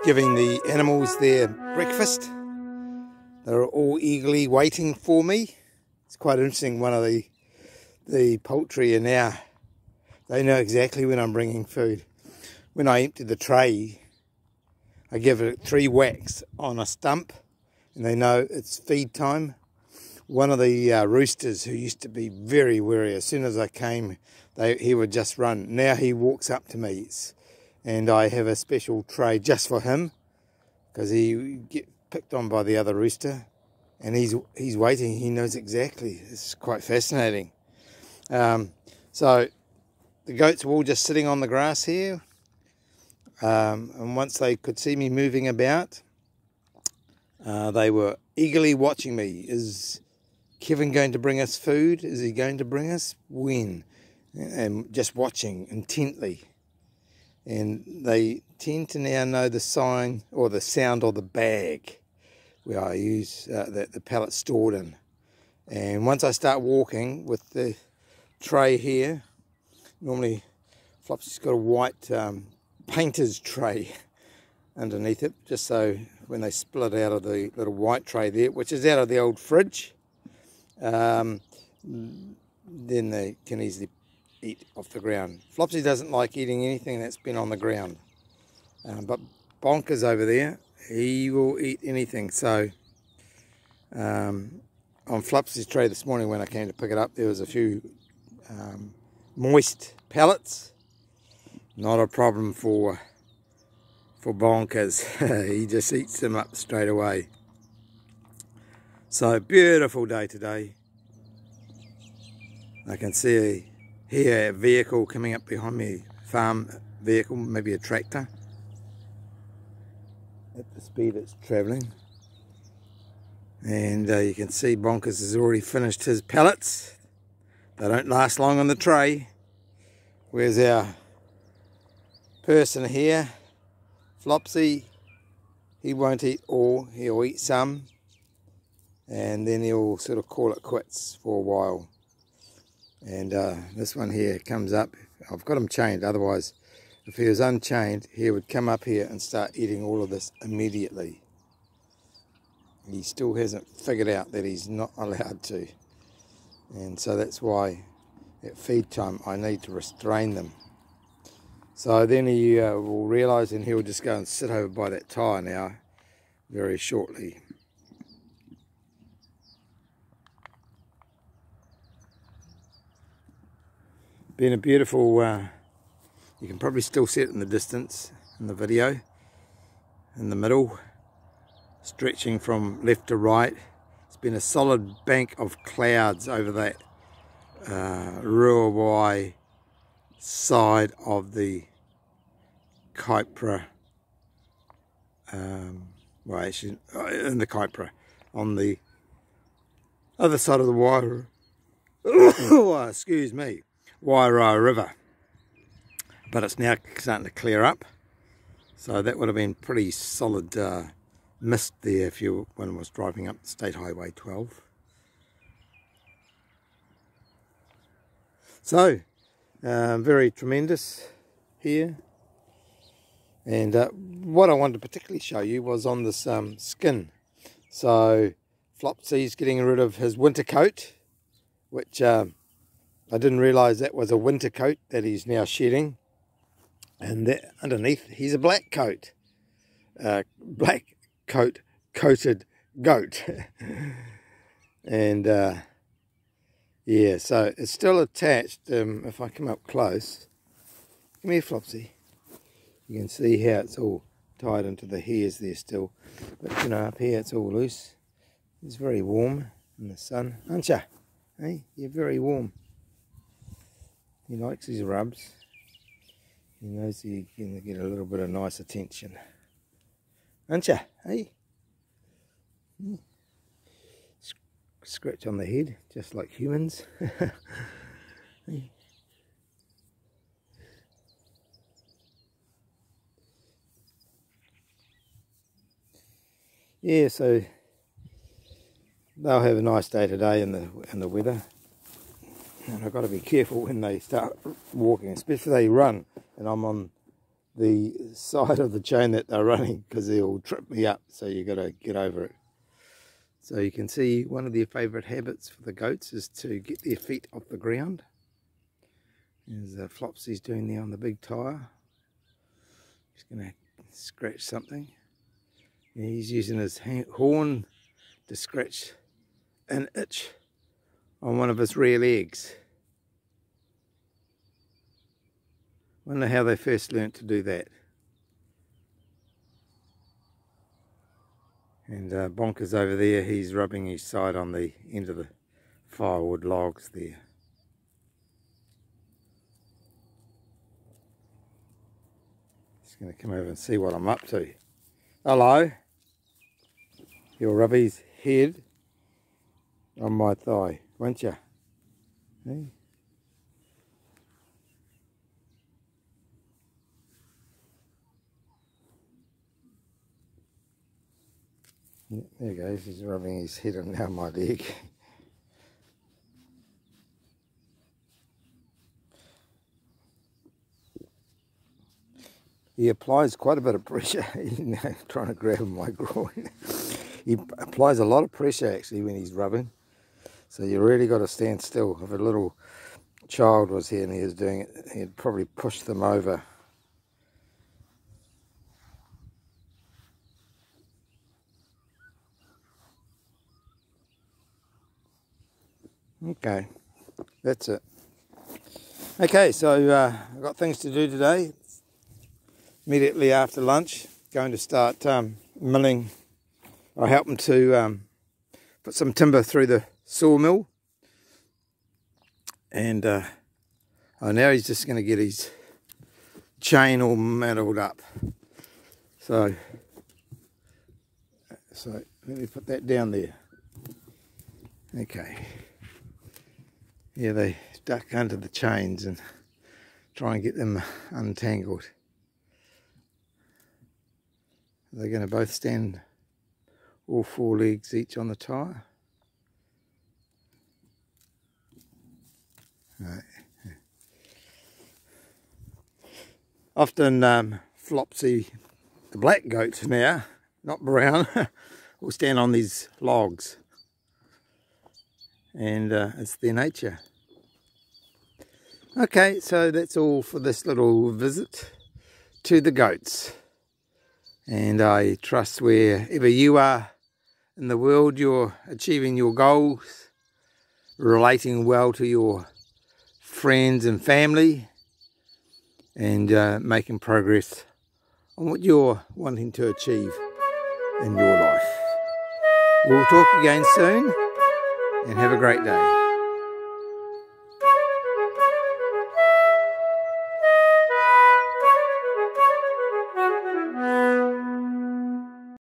giving the animals their breakfast. They're all eagerly waiting for me. It's quite interesting. One of the poultry are now, they know exactly when I'm bringing food. When I empty the tray, I give it 3 whacks on a stump and they know it's feed time. One of the roosters, who used to be very wary, as soon as I came, he would just run. Now he walks up to me, and I have a special tray just for him, because he get picked on by the other rooster, and he's waiting. He knows exactly. It's quite fascinating. So the goats were all just sitting on the grass here, and once they could see me moving about, they were eagerly watching me. Is Kevin going to bring us food? Is he going to bring us? When? And just watching intently. And they tend to now know the sign or the sound of the bag where I use the pellet stored in. And once I start walking with the tray here, normally Flopsie's got a white painter's tray underneath it, just so when they split out of the little white tray there, which is out of the old fridge, then they can easily eat off the ground. Flopsie doesn't like eating anything that's been on the ground, but Bongers over there, he will eat anything. So on Flopsie's tray this morning when I came to pick it up, there was a few moist pellets. Not a problem for Bongers. He just eats them up straight away. So beautiful day today. I can see here a vehicle coming up behind me, farm vehicle, maybe a tractor, at the speed it's travelling. And you can see Bongers has already finished his pellets. They don't last long on the tray. Where's our person here? Flopsie, he won't eat all, he'll eat some, and then he'll sort of call it quits for a while. And this one here comes up. I've got him chained, otherwise if he was unchained he would come up here and start eating all of this immediately. He still hasn't figured out that he's not allowed to, and so that's why at feed time I need to restrain them. So then he will realise, and he'll just go and sit over by that tyre now very shortly. Been a beautiful, you can probably still see it in the distance in the video, in the middle, stretching from left to right. It's been a solid bank of clouds over that Ruawai side of the Kaipara, well actually in the Kaipara, on the other side of the Wairau, excuse me, Wairau River. But it's now starting to clear up, so that would have been pretty solid mist there if one was driving up State Highway 12. So very tremendous here, and what I wanted to particularly show you was on this skin. So Flopsie's getting rid of his winter coat, which I didn't realise that was a winter coat that he's now shedding, and that underneath he's a black coat, black coat coated goat. And yeah, so it's still attached. If I come up close, come here Flopsie, you can see how it's all tied into the hairs there still, but you know, up here it's all loose. It's very warm in the sun, aren't you? Hey, you're very warm. He likes his rubs. He knows he can get a little bit of nice attention, aren't you? Hey, scratch on the head, just like humans. Hey. Yeah, so they'll have a nice day today in the weather, and I've got to be careful when they start walking, especially if they run and I'm on the side of the chain that they're running, because they'll trip me up, so you got to get over it. So you can see one of their favourite habits for the goats is to get their feet off the ground. There's Flopsie's doing there on the big tyre. He's going to scratch something. Yeah, he's using his horn to scratch an itch on one of his rear legs. Wonder how they first learnt to do that. And Bongers over there, he's rubbing his side on the end of the firewood logs there. Just going to come over and see what I'm up to. Hello. You'll rub his head on my thigh, won't you? Hey? Yeah, there he goes, he's rubbing his head on down my leg. He applies quite a bit of pressure, trying to grab my groin. He applies a lot of pressure actually when he's rubbing. So you really got to stand still. If a little child was here and he was doing it, he'd probably push them over. Okay, that's it. Okay, so I've got things to do today. Immediately after lunch, going to start milling. I help him to put some timber through the sawmill. And now he's just going to get his chain all muddled up. So let me put that down there. Okay. Yeah, they duck under the chains and try and get them untangled. They're going to both stand all four legs each on the tyre. Right. Often Flopsie, the black goat now, not brown, will stand on these logs. And it's their nature. Okay, so that's all for this little visit to the goats. And I trust wherever you are in the world, you're achieving your goals, relating well to your friends and family, and making progress on what you're wanting to achieve in your life. We'll talk again soon, and have a great day.